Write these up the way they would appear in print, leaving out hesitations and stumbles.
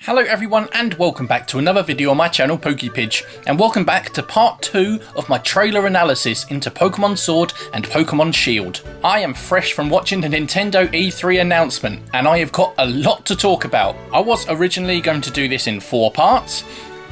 Hello everyone and welcome back to another video on my channel PokePidge, and welcome back to part 2 of my trailer analysis into Pokemon Sword and Pokemon Shield. I am fresh from watching the Nintendo E3 announcement and I have got a lot to talk about. I was originally going to do this in 4 parts,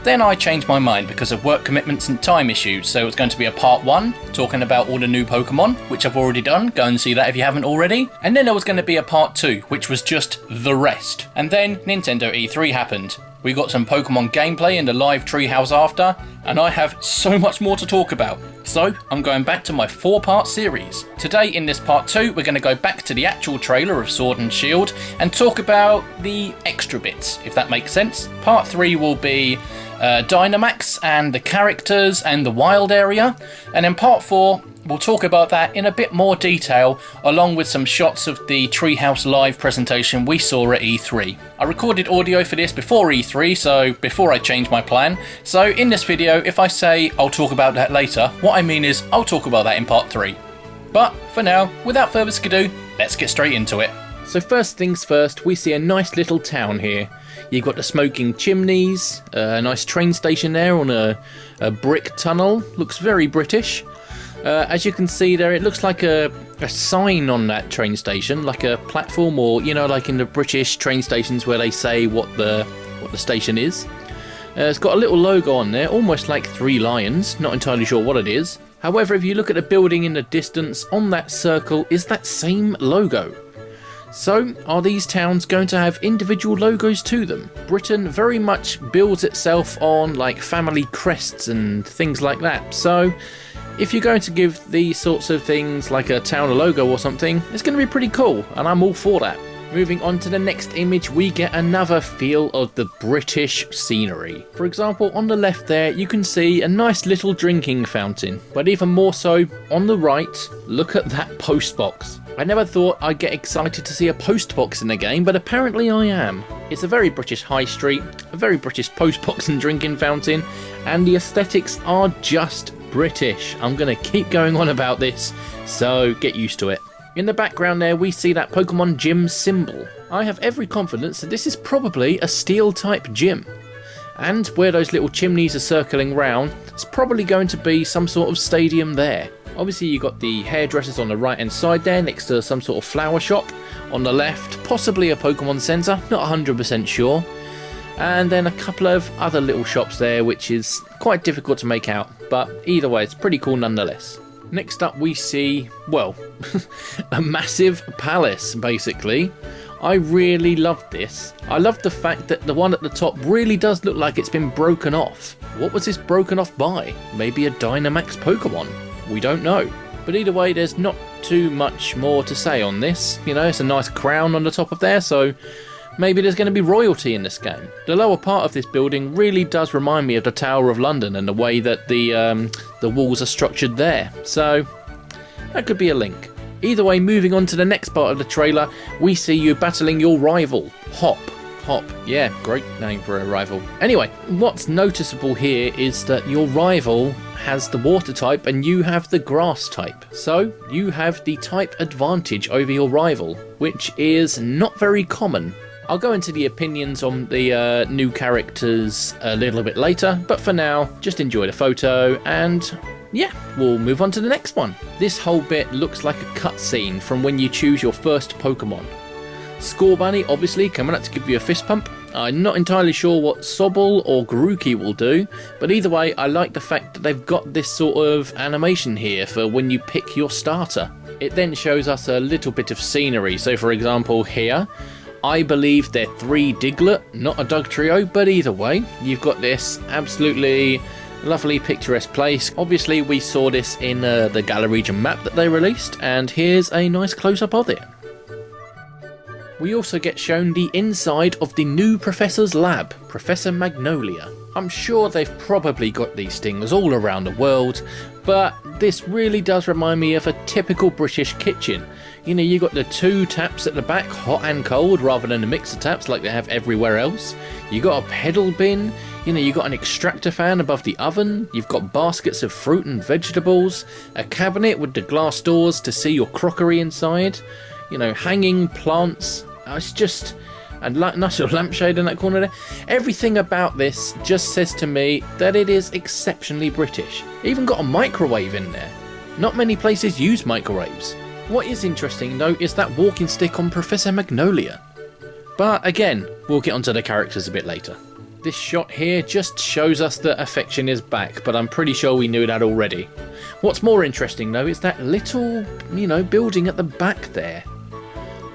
then I changed my mind because of work commitments and time issues, so it's going to be a part 1 talking about all the new Pokemon, which I've already done, go and see that if you haven't already, and then there was going to be a part 2 which was just the rest. And then Nintendo E3 happened. We got some Pokemon gameplay in the live treehouse after, and I have so much more to talk about. So I'm going back to my 4-part series. Today in this part 2 we're going to go back to the actual trailer of Sword and Shield and talk about the extra bits, if that makes sense. Part 3 will be Dynamax and the characters and the wild area, and then part 4 we'll talk about that in a bit more detail along with some shots of the Treehouse live presentation we saw at E3. I recorded audio for this before E3, so before I changed my plan, so in this video if I say I'll talk about that later, what I mean is I'll talk about that in part 3. But for now, without further ado, let's get straight into it. So first things first, we see a nice little town here. You've got the smoking chimneys, a nice train station there on a brick tunnel. Looks very British. As you can see there, it looks like a sign on that train station, like a platform, or you know, like in the British train stations where they say what the station is. It's got a little logo on there, almost like 3 lions. Not entirely sure what it is. However, if you look at the building in the distance, on that circle is that same logo. So, are these towns going to have individual logos to them? Britain very much builds itself on like family crests and things like that. So, if you're going to give these sorts of things like a town logo or something, it's going to be pretty cool, and I'm all for that. Moving on to the next image, we get another feel of the British scenery. For example, on the left there, you can see a nice little drinking fountain. But even more so, on the right, look at that post box. I never thought I'd get excited to see a post box in the game, but apparently I am. It's a very British high street, a very British post box and drinking fountain, and the aesthetics are just British. I'm going to keep going on about this, so get used to it. In the background there, we see that Pokemon gym symbol. I have every confidence that this is probably a steel-type gym. And where those little chimneys are circling round, it's probably going to be some sort of stadium there. Obviously, you've got the hairdressers on the right-hand side there, next to some sort of flower shop. On the left, possibly a Pokemon Center, not 100% sure. And then a couple of other little shops there, which is quite difficult to make out. But either way, it's pretty cool nonetheless. Next up we see, well, a massive palace, basically. I really love this. I love the fact that the one at the top really does look like it's been broken off. What was this broken off by? Maybe a Dynamax Pokemon? We don't know. But either way, there's not too much more to say on this. You know, it's a nice crown on the top of there, so maybe there's going to be royalty in this game. The lower part of this building really does remind me of the Tower of London and the way that the walls are structured there. So that could be a link. Either way, moving on to the next part of the trailer, we see you battling your rival, Hop. Hop, yeah, great name for a rival. Anyway, what's noticeable here is that your rival has the water type and you have the grass type. So you have the type advantage over your rival, which is not very common. I'll go into the opinions on the new characters a little bit later, but for now, just enjoy the photo and yeah, we'll move on to the next one. This whole bit looks like a cutscene from when you choose your first Pokemon. Scorbunny obviously coming up to give you a fist pump. I'm not entirely sure what Sobble or Grookey will do, but either way I like the fact that they've got this sort of animation here for when you pick your starter. It then shows us a little bit of scenery, so for example here, I believe they're 3 Diglett, not a Dugtrio, but either way, you've got this absolutely lovely picturesque place. Obviously we saw this in the Galar region map that they released, and here's a nice close-up of it. We also get shown the inside of the new Professor's lab, Professor Magnolia. I'm sure they've probably got these things all around the world, but this really does remind me of a typical British kitchen. You know, you got the 2 taps at the back, hot and cold, rather than the mixer taps like they have everywhere else. You got a pedal bin, you know, you got an extractor fan above the oven, you've got baskets of fruit and vegetables, a cabinet with the glass doors to see your crockery inside, you know, hanging plants. It's just and nice little lampshade in that corner there. Everything about this just says to me that it is exceptionally British. Even got a microwave in there. Not many places use microwaves. What is interesting though is that walking stick on Professor Magnolia. But again, we'll get onto the characters a bit later. This shot here just shows us that affection is back, but I'm pretty sure we knew that already. What's more interesting though is that little, building at the back there.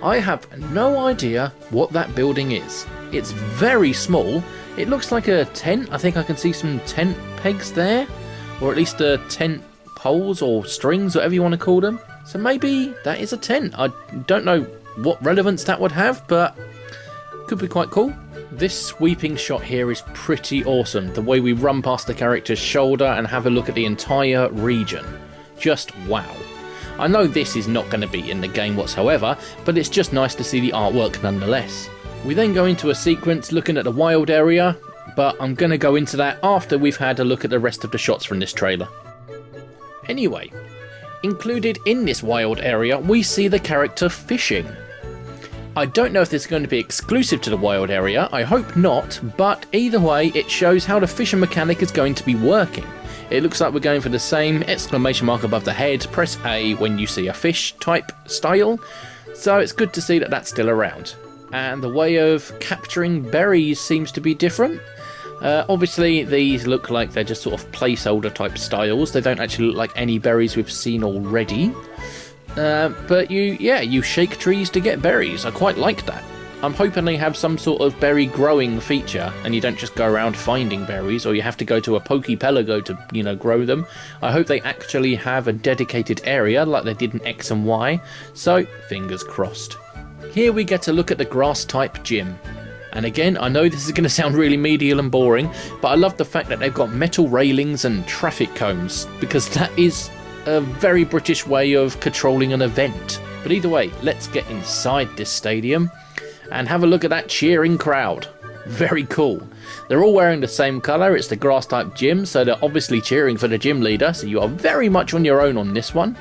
I have no idea what that building is. It's very small. It looks like a tent. I think I can see some tent pegs there, or at least tent poles or strings, whatever you want to call them. So maybe that is a tent. I don't know what relevance that would have, but could be quite cool. This sweeping shot here is pretty awesome. The way we run past the character's shoulder and have a look at the entire region. Just wow. I know this is not going to be in the game whatsoever, but it's just nice to see the artwork nonetheless. We then go into a sequence looking at the wild area, but I'm going to go into that after we've had a look at the rest of the shots from this trailer. Anyway, included in this wild area we see the character fishing. I don't know if this is going to be exclusive to the wild area, I hope not, but either way it shows how the fishing mechanic is going to be working. It looks like we're going for the same exclamation mark above the head, press A when you see a fish type style, so it's good to see that that's still around. And the way of capturing berries seems to be different. Obviously these look like they're just sort of placeholder type styles, they don't actually look like any berries we've seen already. But you shake trees to get berries. I quite like that. I'm hoping they have some sort of berry growing feature and you don't just go around finding berries, or you have to go to a Poképelago to, grow them. I hope they actually have a dedicated area like they did in X and Y, so fingers crossed. Here we get a look at the grass type gym. And again, I know this is going to sound really medial and boring, but I love the fact that they've got metal railings and traffic cones, because that is a very British way of controlling an event. But either way, let's get inside this stadium and have a look at that cheering crowd. Very cool. They're all wearing the same colour, it's the grass type gym, so they're obviously cheering for the gym leader, so you are very much on your own on this one.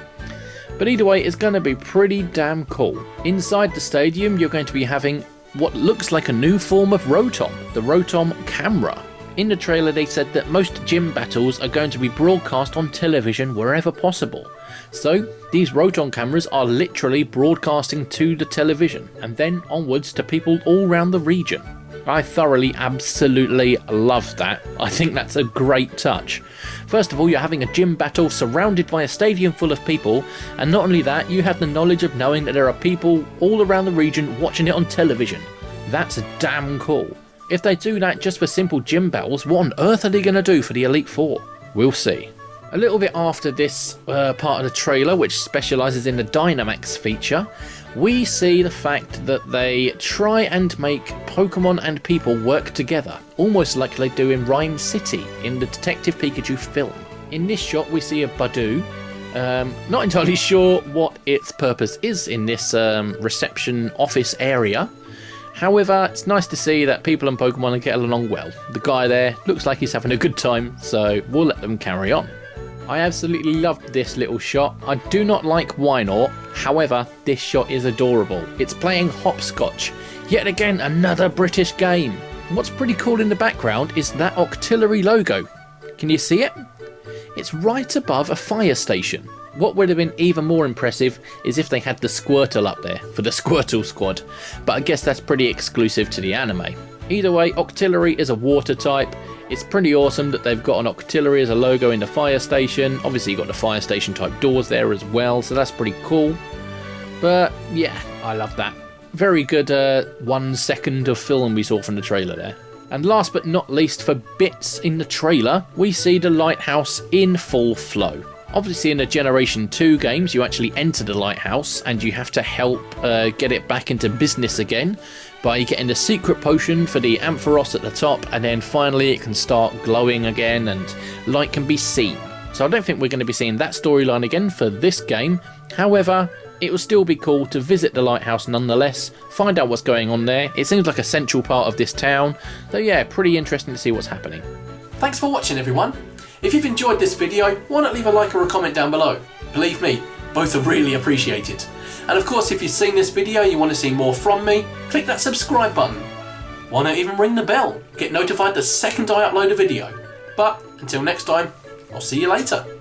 But either way, it's going to be pretty damn cool. Inside the stadium, you're going to be having what looks like a new form of Rotom, the Rotom camera. In the trailer they said that most gym battles are going to be broadcast on television wherever possible. So these Rotom cameras are literally broadcasting to the television and then onwards to people all around the region. I thoroughly, absolutely love that. I think that's a great touch. First of all, you're having a gym battle surrounded by a stadium full of people, and not only that, you have the knowledge of knowing that there are people all around the region watching it on television. That's damn cool. If they do that just for simple gym battles, what on earth are they going to do for the Elite Four? We'll see. A little bit after this part of the trailer, which specialises in the Dynamax feature, we see the fact that they try and make Pokemon and people work together, almost like they do in Rhyme City in the Detective Pikachu film. In this shot we see a Badoo. Not entirely sure what its purpose is in this reception office area. However, it's nice to see that people and Pokemon are getting along well. The guy there looks like he's having a good time, so we'll let them carry on. I absolutely loved this little shot. I do not like Wynaut, however, this shot is adorable. It's playing Hopscotch. Yet again, another British game. What's pretty cool in the background is that Octillery logo. Can you see it? It's right above a fire station. What would have been even more impressive is if they had the Squirtle up there for the Squirtle squad, but I guess that's pretty exclusive to the anime. Either way, Octillery is a water type. It's pretty awesome that they've got an Octillery as a logo in the fire station. Obviously you've got the fire station type doors there as well, so that's pretty cool. But yeah, I love that. Very good 1 second of film we saw from the trailer there. And last but not least, for bits in the trailer, we see the Lighthouse in full flow. Obviously in the Generation 2 games you actually enter the lighthouse and you have to help get it back into business again by getting the secret potion for the Ampharos at the top, and then finally it can start glowing again and light can be seen. So I don't think we're going to be seeing that storyline again for this game. However, it will still be cool to visit the lighthouse nonetheless, find out what's going on there. It seems like a central part of this town, so yeah, pretty interesting to see what's happening. Thanks for watching everyone. If you've enjoyed this video, why not leave a like or a comment down below? Believe me, Both are really appreciated. And of course, if you've seen this video and you want to see more from me, click that subscribe button. Why not even ring the bell? Get notified the second I upload a video. But until next time, I'll see you later.